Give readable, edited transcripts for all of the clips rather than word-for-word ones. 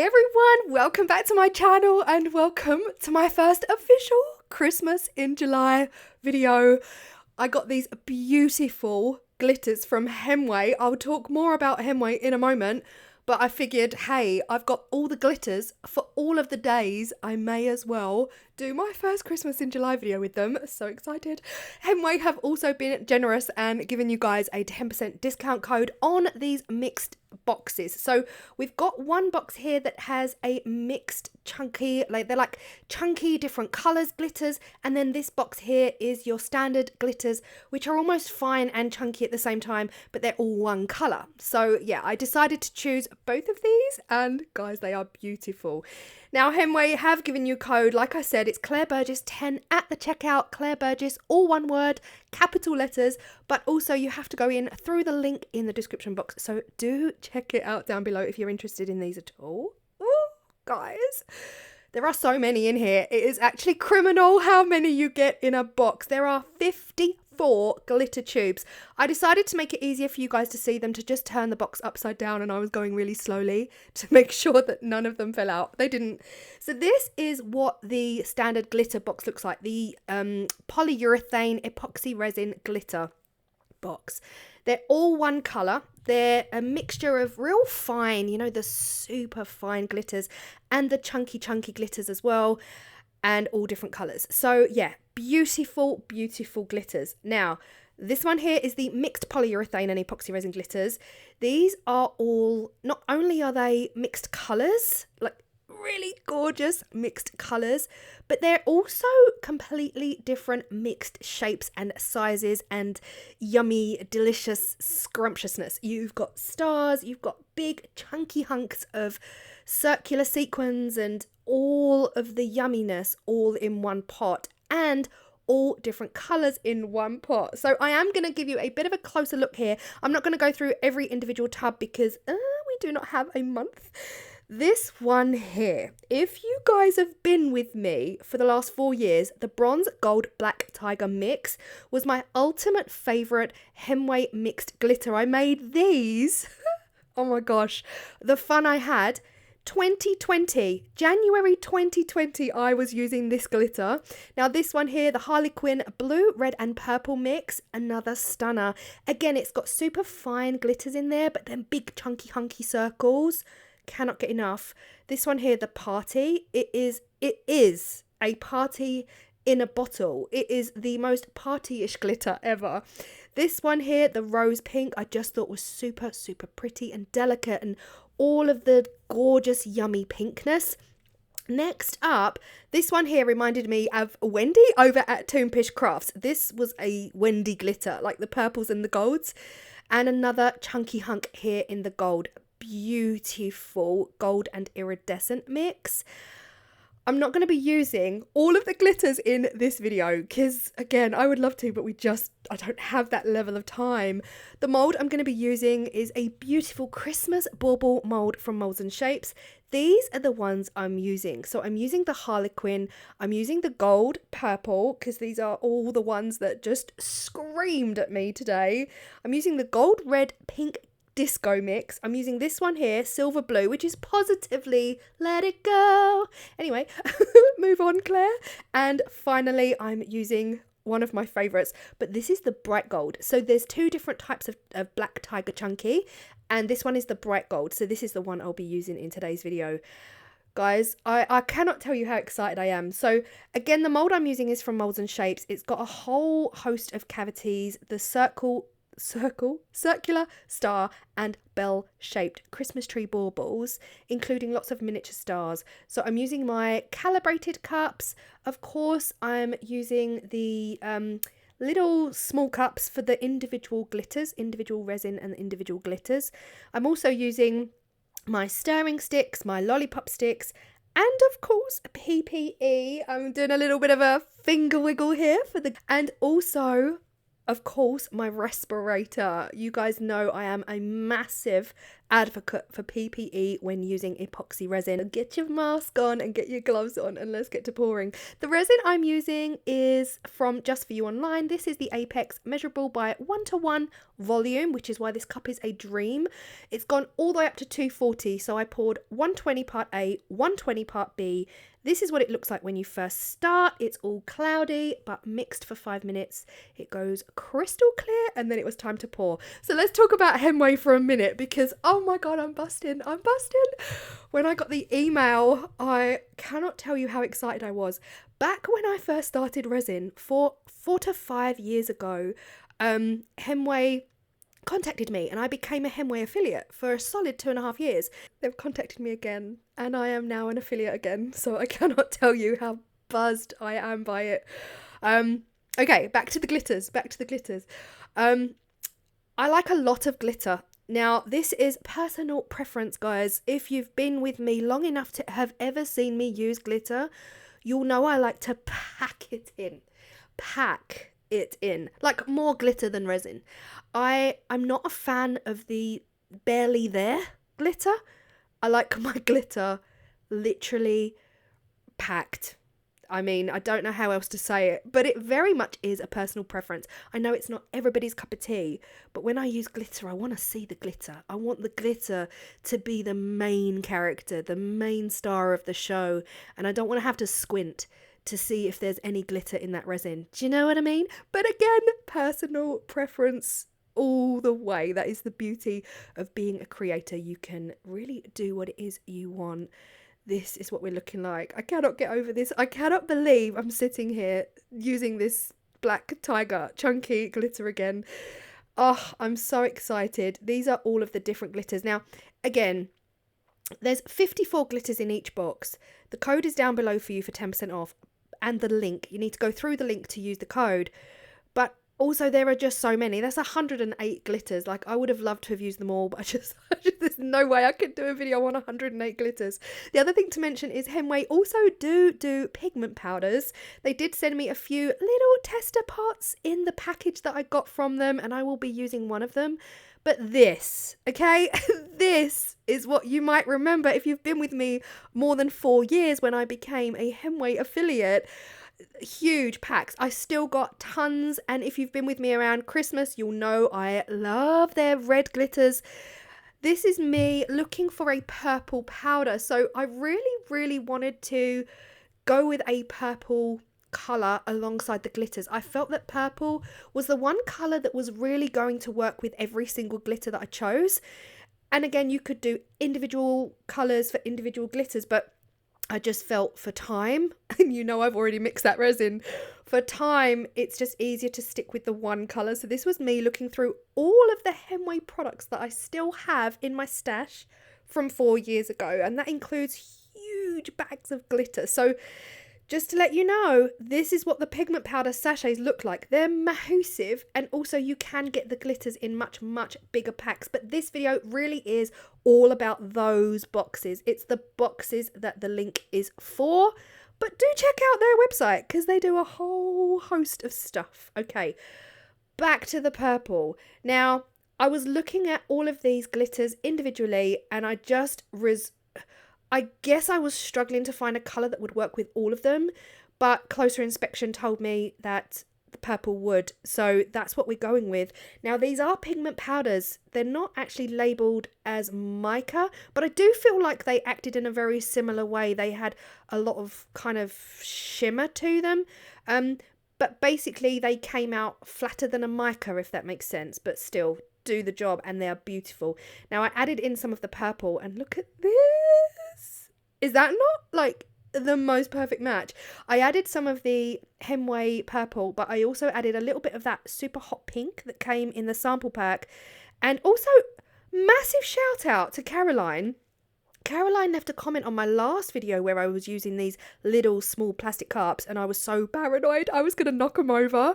Hey everyone, welcome back to my channel and welcome to my first official Christmas in July video. I got these beautiful glitters from Hemway. I'll talk more about Hemway in a moment, but I figured, hey, I've got all the glitters for all of the days. I may as well do my first Christmas in July video with them. So excited. Hemway have also been generous and given you guys a 10% discount code on these mixed boxes. So we've got one box here that has a mixed chunky, they're like chunky different colors glitters, and then this box here is your standard glitters, which are almost fine and chunky at the same time, but they're all one color. So yeah, I decided to choose both of these, and guys, they are beautiful. Now, Hemway have given you code, like I said, it's Claire Burgess 10 at the checkout. Claire Burgess, all one word, capital letters, but also you have to go in through the link in the description box. So do check it out down below if you're interested in these at all. Ooh, guys, there are so many in here. It is actually criminal how many you get in a box. There are 54 glitter tubes. I decided to make it easier for you guys to see them to just turn the box upside down, and I was going really slowly to make sure that none of them fell out. They didn't. So this is what the standard glitter box looks like. The polyurethane epoxy resin glitter box. They're all one colour. They're a mixture of real fine, you know, the super fine glitters and the chunky glitters as well, and all different colours. So yeah, beautiful, beautiful glitters. Now, this one here is the mixed polyurethane and epoxy resin glitters. These are all, not only are they mixed colours, like really gorgeous mixed colours, but they're also completely different mixed shapes and sizes and yummy, delicious scrumptiousness. You've got stars, you've got big chunky hunks of circular sequins and all of the yumminess all in one pot, and all different colours in one pot. So I am going to give you a bit of a closer look here. I'm not going to go through every individual tub because we do not have a month. This one here, if you guys have been with me for the last 4 years, the bronze gold black tiger mix was my ultimate favourite Hemway mixed glitter. I made these. Oh my gosh, the fun I had. 2020, January 2020, I was using this glitter. Now this one here, the Harlequin blue, red and purple mix, another stunner. Again, it's got super fine glitters in there, but then big chunky hunky circles. Cannot get enough. This one here, the party, it is a party in a bottle. It is the most party-ish glitter ever. This one here, the rose pink, I just thought was super pretty and delicate, and all of the gorgeous yummy pinkness. Next up, this one here reminded me of Wendy over at Toonpish Crafts. This was a Wendy glitter, like the purples and the golds, and another chunky hunk here in the gold. Beautiful gold and iridescent mix. I'm not going to be using all of the glitters in this video because, again, I would love to, but I don't have that level of time. The mould I'm going to be using is a beautiful Christmas bauble mould from Moulds and Shapes. These are the ones I'm using. So I'm using the Harlequin, I'm using the gold purple because these are all the ones that just screamed at me today. I'm using the gold red pink disco mix. I'm using this one here, silver blue, which is positively let it go. Anyway, move on, Claire. And finally, I'm using one of my favorites, but this is the bright gold. So there's two different types of black tiger chunky, and this one is the bright gold. So this is the one I'll be using in today's video. Guys, I cannot tell you how excited I am. So again, the mold I'm using is from Moulds and Shapes. It's got a whole host of cavities, the circular, star and bell shaped Christmas tree baubles, including lots of miniature stars. So I'm using my calibrated cups. Of course, I'm using the little small cups for the individual glitters, individual resin and individual glitters. I'm also using my stirring sticks, my lollipop sticks, and of course PPE. I'm doing a little bit of a finger wiggle here and also, of course, my respirator. You guys know I am a massive advocate for PPE when using epoxy resin. Get your mask on and get your gloves on, and let's get to pouring. The resin I'm using is from Just For You Online. This is the Apex measurable by 1:1 volume, which is why this cup is a dream. It's gone all the way up to 240, so I poured 120 part A, 120 part B. This is what it looks like when you first start. It's all cloudy, but mixed for 5 minutes. It goes crystal clear, and then it was time to pour. So let's talk about Hemway for a minute, because oh my god, I'm busting. When I got the email, I cannot tell you how excited I was. Back when I first started resin 4 to 5 years ago, Hemway contacted me and I became a Hemway affiliate for a solid 2.5 years. They've contacted me again and I am now an affiliate again, so I cannot tell you how buzzed I am by it. Okay, back to the glitters. I like a lot of glitter. Now, this is personal preference, guys. If you've been with me long enough to have ever seen me use glitter, you'll know I like to pack it in, like more glitter than resin. I'm not a fan of the barely there glitter. I like my glitter literally packed. I mean, I don't know how else to say it, but it very much is a personal preference. I know it's not everybody's cup of tea, but when I use glitter, I want to see the glitter. I want the glitter to be the main character, the main star of the show, and I don't want to have to squint to see if there's any glitter in that resin. Do you know what I mean? But again, personal preference all the way. That is the beauty of being a creator. You can really do what it is you want. This is what we're looking like. I cannot get over this. I cannot believe I'm sitting here using this black tiger chunky glitter again. Oh, I'm so excited. These are all of the different glitters. Now, again, there's 54 glitters in each box. The code is down below for you for 10% off, and the link. You need to go through the link to use the code. But also there are just so many. That's 108 glitters. Like, I would have loved to have used them all, but I just there's no way I could do a video on 108 glitters. The other thing to mention is Hemway also do pigment powders. They did send me a few little tester pots in the package that I got from them, and I will be using one of them. But this, okay, this is what you might remember if you've been with me more than 4 years when I became a Hemway affiliate. Huge packs. I still got tons, and if you've been with me around Christmas, you'll know I love their red glitters. This is me looking for a purple powder, so I really wanted to go with a purple colour alongside the glitters. I felt that purple was the one colour that was really going to work with every single glitter that I chose. And again, you could do individual colours for individual glitters, but I just felt for time, and you know I've already mixed that resin, for time it's just easier to stick with the one colour. So this was me looking through all of the Hemway products that I still have in my stash from 4 years ago, and that includes huge bags of glitter. So just to let you know, this is what the pigment powder sachets look like. They're massive, and also you can get the glitters in much bigger packs. But this video really is all about those boxes. It's the boxes that the link is for. But do check out their website because they do a whole host of stuff. Okay, back to the purple. Now, I was looking at all of these glitters individually, and I guess I was struggling to find a colour that would work with all of them, but closer inspection told me that the purple would, so that's what we're going with. Now, these are pigment powders. They're not actually labelled as mica, but I do feel like they acted in a very similar way. They had a lot of kind of shimmer to them, but basically they came out flatter than a mica, if that makes sense, but still do the job, and they are beautiful. Now, I added in some of the purple, and look at this. Is that not like the most perfect match? I added some of the Hemway purple, but I also added a little bit of that super hot pink that came in the sample pack. And also, massive shout out to Caroline. Caroline left a comment on my last video where I was using these little small plastic cups, and I was so paranoid I was going to knock them over.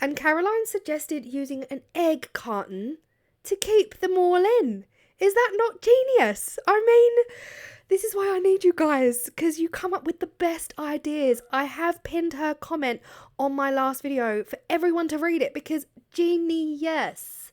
And Caroline suggested using an egg carton to keep them all in. Is that not genius? I mean, this is why I need you guys, because you come up with the best ideas. I have pinned her comment on my last video for everyone to read it, because genius.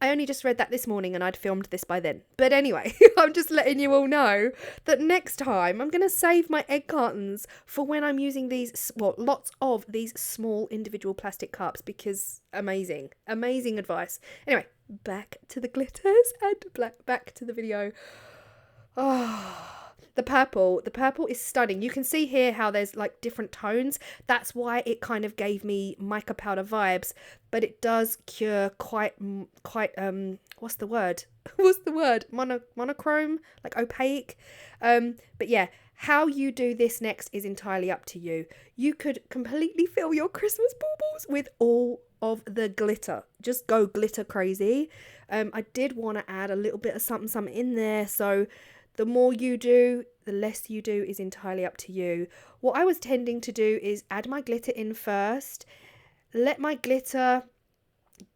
I only just read that this morning and I'd filmed this by then. But anyway, I'm just letting you all know that next time I'm going to save my egg cartons for when I'm using these, well, lots of these small individual plastic cups, because amazing advice. Anyway, back to the glitters and back to the video. Oh, the purple is stunning. You can see here how there's like different tones. That's why it kind of gave me mica powder vibes, but it does cure quite what's the word monochrome, like opaque. But yeah, how you do this next is entirely up to you. You could completely fill your Christmas baubles with all of the glitter. Just go glitter crazy. I did want to add a little bit of something in there, so the more you do, the less you do is entirely up to you. What I was tending to do is add my glitter in first, let my glitter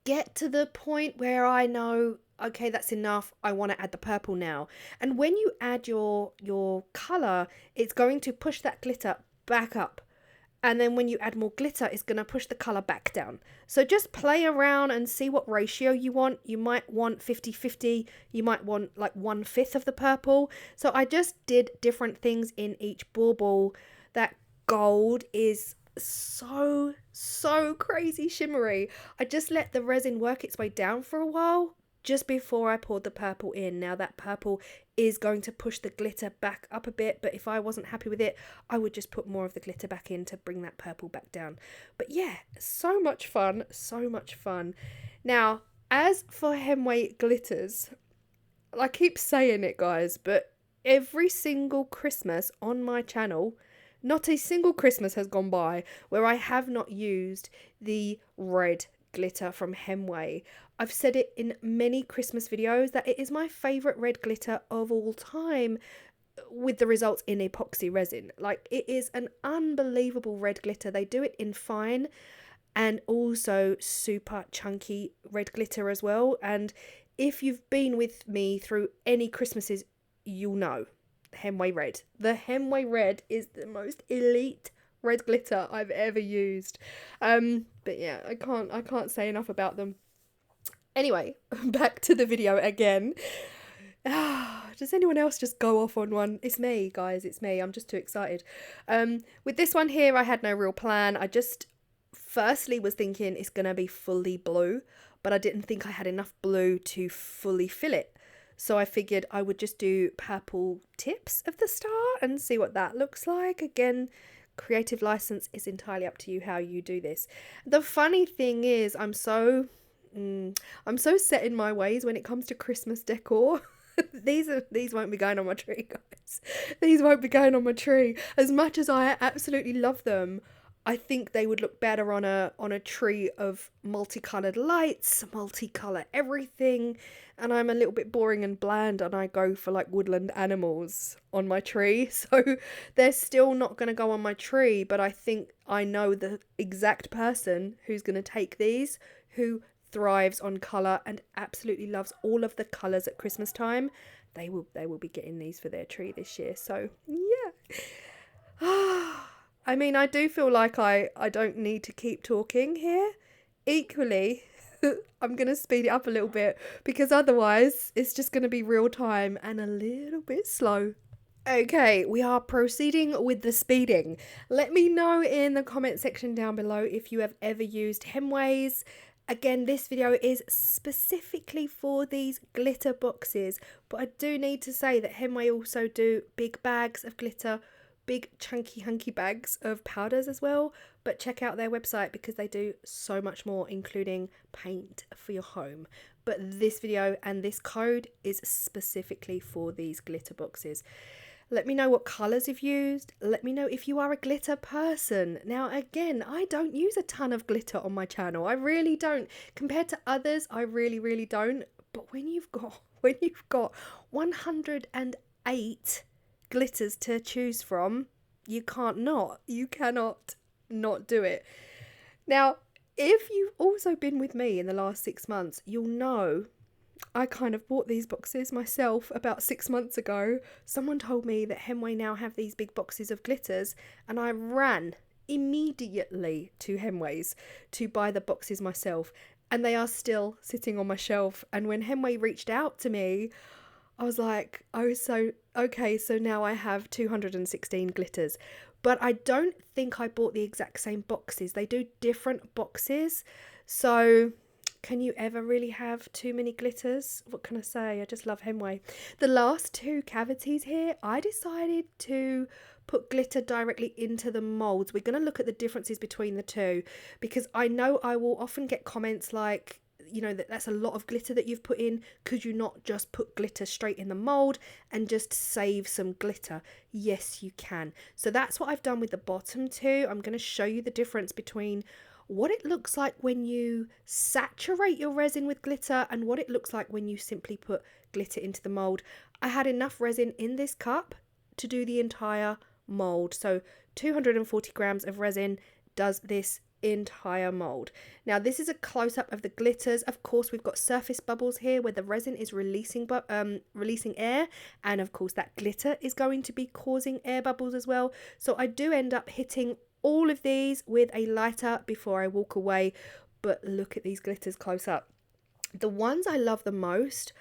get to the point where I know, okay, that's enough, I want to add the purple now. And when you add your colour, it's going to push that glitter back up. And then when you add more glitter, it's going to push the colour back down. So just play around and see what ratio you want. You might want 50-50. You might want like 1/5 of the purple. So I just did different things in each bauble. That gold is so crazy shimmery. I just let the resin work its way down for a while just before I poured the purple in. Now that purple is going to push the glitter back up a bit, but if I wasn't happy with it, I would just put more of the glitter back in to bring that purple back down. But yeah, so much fun. Now, as for Hemway glitters, I keep saying it, guys, but every single Christmas on my channel, not a single Christmas has gone by where I have not used the red glitter from Hemway. I've said it in many Christmas videos that it is my favourite red glitter of all time, with the results in epoxy resin. Like, it is an unbelievable red glitter. They do it in fine and also super chunky red glitter as well. And if you've been with me through any Christmases, you'll know Hemway red. The Hemway red is the most elite red glitter I've ever used. But yeah, I can't say enough about them. Anyway, back to the video again. Does anyone else just go off on one? It's me, guys, it's me. I'm just too excited. With this one here, I had no real plan. I just firstly was thinking it's gonna be fully blue, but I didn't think I had enough blue to fully fill it. So I figured I would just do purple tips of the star and see what that looks like. Again, creative license is entirely up to you how you do this. The funny thing is, I'm so set in my ways when it comes to Christmas decor. These won't be going on my tree, guys. These won't be going on my tree. As much as I absolutely love them, I think they would look better on a tree of multicolored lights, multicolor everything. And I'm a little bit boring and bland, and I go for like woodland animals on my tree. So they're still not going to go on my tree, but I think I know the exact person who's going to take these, who thrives on colour and absolutely loves all of the colours at Christmas time. They will be getting these for their tree this year. So yeah. I mean, I do feel like I don't need to keep talking here. Equally, I'm going to speed it up a little bit, because otherwise it's just going to be real time and a little bit slow. Okay, we are proceeding with the speeding. Let me know in the comment section down below if you have ever used Hemways. Again, this video is specifically for these glitter boxes, but I do need to say that Hemway also do big bags of glitter, big chunky hunky bags of powders as well. But check out their website because they do so much more, including paint for your home. But this video and this code is specifically for these glitter boxes. Let me know what colours you've used. Let me know if you are a glitter person. Now, again, I don't use a ton of glitter on my channel. I really don't. Compared to others, I really don't. But when you've got 108 glitters to choose from, you cannot not do it. Now, if you've also been with me in the last 6 months, you'll know I kind of bought these boxes myself about 6 months ago. Someone told me that Hemway now have these big boxes of glitters, and I ran immediately to Hemway's to buy the boxes myself. and they are still sitting on my shelf. And when Hemway reached out to me, I was like, oh, so, okay, so now I have 216 glitters. But I don't think I bought the exact same boxes. They do different boxes. So can you ever really have too many glitters? What can I say? I just love Hemway. The last two cavities here, I decided to put glitter directly into the molds. We're going to look at the differences between the two, because I know I will often get comments like, you know, that's a lot of glitter that you've put in. Could you not just put glitter straight in the mold and just save some glitter? Yes, you can. So that's what I've done with the bottom two. I'm going to show you the difference between what it looks like when you saturate your resin with glitter and what it looks like when you simply put glitter into the mold. I had enough resin in this cup to do the entire mold. So 240 grams of resin does this entire mold. Now this is a close-up of the glitters. Of course, we've got surface bubbles here where the resin is releasing air, and of course that glitter is going to be causing air bubbles as well. So I do end up hitting all of these with a lighter before I walk away. But look at these glitters close up. The ones I love the most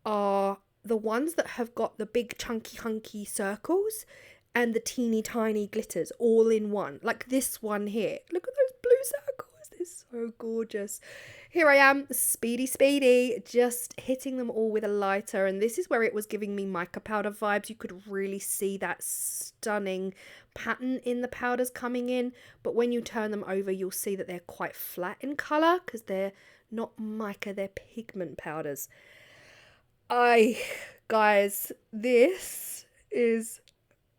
are the ones that have got the big chunky hunky circles and the teeny tiny glitters all in one, like this one here. Look at those blue circles, they're so gorgeous. Here I am, speedy, just hitting them all with a lighter, and this is where it was giving me mica powder vibes. You could really see that stunning pattern in the powders coming in, but when you turn them over, you'll see that they're quite flat in colour because they're not mica, they're pigment powders. Guys, this is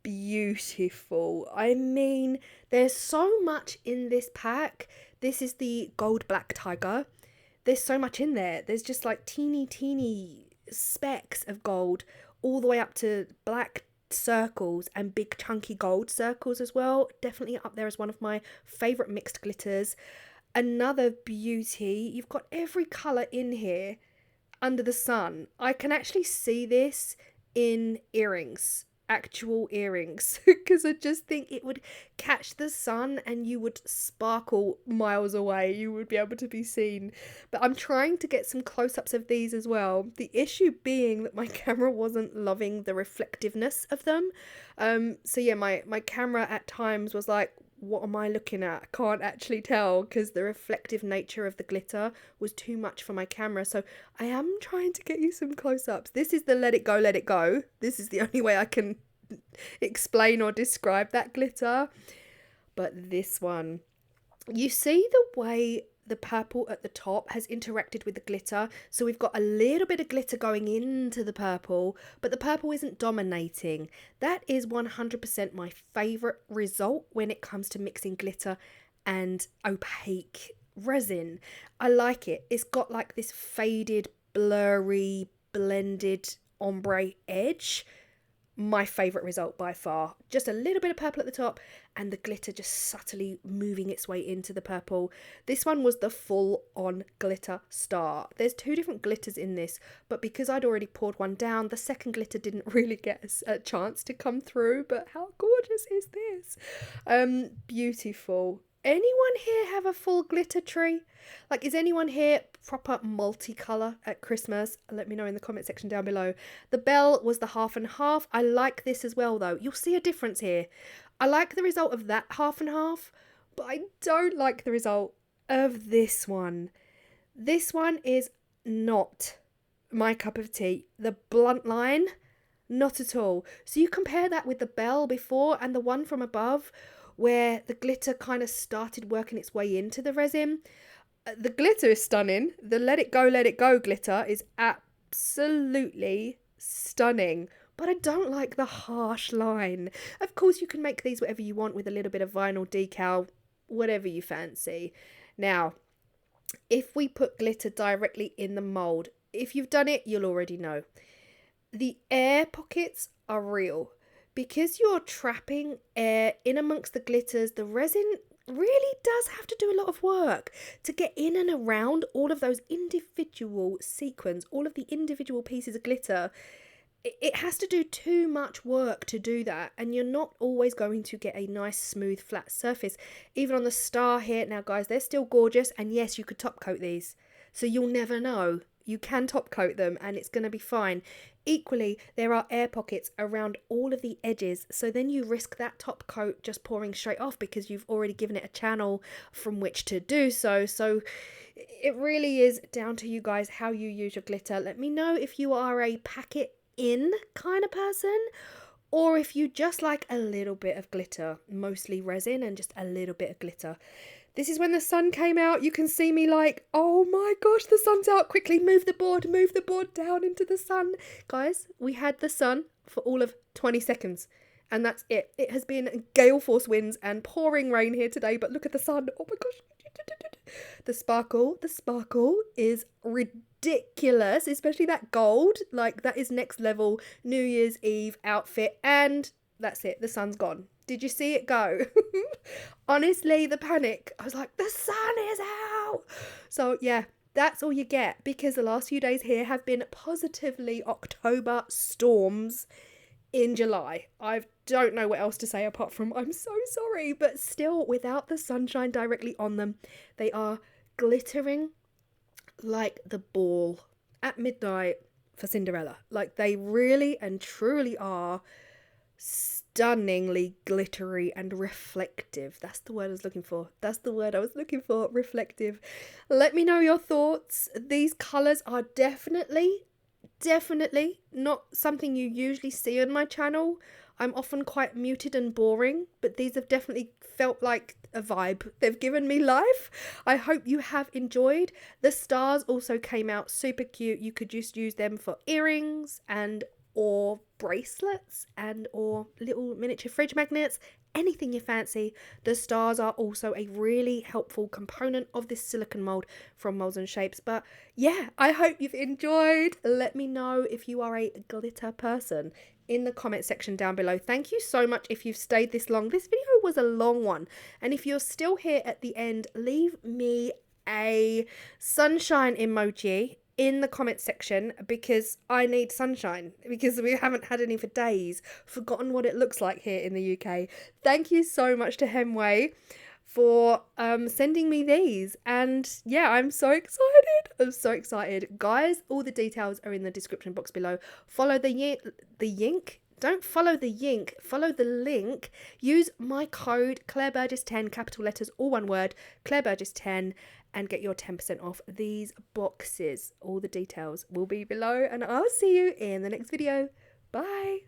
beautiful. I mean, there's so much in this pack. This is the gold black tiger. There's so much in there. There's just like teeny specks of gold all the way up to black circles and big chunky gold circles as well. Definitely up there as one of my favorite mixed glitters. Another beauty, you've got every color in here under the sun. I can actually see this in earrings, actual earrings, because I just think it would catch the sun and you would sparkle miles away. You would be able to be seen. But I'm trying to get some close-ups of these as well. The issue being that my camera wasn't loving the reflectiveness of them. So yeah, my camera at times was like, what am I looking at? I can't actually tell because the reflective nature of the glitter was too much for my camera. So I am trying to get you some close-ups. This is the Let It Go, Let It Go. This is the only way I can explain or describe that glitter. But this one, you see the way the purple at the top has interacted with the glitter. So we've got a little bit of glitter going into the purple, but the purple isn't dominating. That is 100% my favourite result when it comes to mixing glitter and opaque resin. I like it. It's got like this faded, blurry, blended ombre edge. My favourite result by far. Just a little bit of purple at the top and the glitter just subtly moving its way into the purple. This one was the full on glitter star. There's two different glitters in this, but because I'd already poured one down, the second glitter didn't really get a chance to come through. But how gorgeous is this? Beautiful. Anyone here have a full glitter tree? Like, is anyone here proper multicolour at Christmas? Let me know in the comment section down below. The bell was the half and half. I like this as well though. You'll see a difference here. I like the result of that half and half, but I don't like the result of this one. This one is not my cup of tea. The blunt line, not at all. So you compare that with the bell before and the one from above, where the glitter kind of started working its way into the resin. The glitter is stunning. The Let It Go glitter is absolutely stunning. But I don't like the harsh line. Of course, you can make these whatever you want with a little bit of vinyl decal, whatever you fancy. Now, if we put glitter directly in the mould, if you've done it, you'll already know. The air pockets are real. Because you're trapping air in amongst the glitters, the resin really does have to do a lot of work to get in and around all of those individual sequins, all of the individual pieces of glitter. it has to do too much work to do that, and you're not always going to get a nice smooth flat surface. Even on the star here now, guys, they're still gorgeous, and yes, you could top coat these, so you'll never know. You can top coat them and it's going to be fine. Equally, there are air pockets around all of the edges, so then you risk that top coat just pouring straight off because you've already given it a channel from which to do so. So it really is down to you guys how you use your glitter. Let me know if you are a pack it in kind of person, or if you just like a little bit of glitter, mostly resin and just a little bit of glitter. This is when the sun came out. You can see me like, oh my gosh, the sun's out. Quickly move the board down into the sun. Guys, we had the sun for all of 20 seconds and that's it. It has been gale force winds and pouring rain here today, but look at the sun. Oh my gosh. The sparkle is ridiculous, especially that gold. Like, that is next level New Year's Eve outfit, and that's it. The sun's gone. Did you see it go? Honestly, the panic. I was like, the sun is out. So yeah, that's all you get, because the last few days here have been positively October storms in July. I don't know what else to say apart from I'm so sorry, but still, without the sunshine directly on them, they are glittering like the ball at midnight for Cinderella. Like, they really and truly are stunningly glittery and reflective. That's the word I was looking for. Reflective. Let me know your thoughts. These colours are definitely not something you usually see on my channel. I'm often quite muted and boring, but these have definitely felt like a vibe. They've given me life. I hope you have enjoyed. The stars also came out super cute. You could just use them for earrings and or bracelets and or little miniature fridge magnets, anything you fancy. The stars are also a really helpful component of this silicone mold from Molds and Shapes. But yeah, I hope you've enjoyed. Let me know if you are a glitter person in the comment section down below. Thank you so much if you've stayed this long. This video was a long one, and if you're still here at the end, leave me a sunshine emoji in the comment section, because I need sunshine, because we haven't had any for days. Forgotten what it looks like here in the UK. Thank you so much to Hemway for sending me these, and yeah, I'm so excited. Guys, all the details are in the description box below. Follow the link. Don't follow the yink, follow the link. Use my code ClaireBurgess10, capital letters, all one word, ClaireBurgess10, and get your 10% off these boxes. All the details will be below, and I'll see you in the next video. Bye.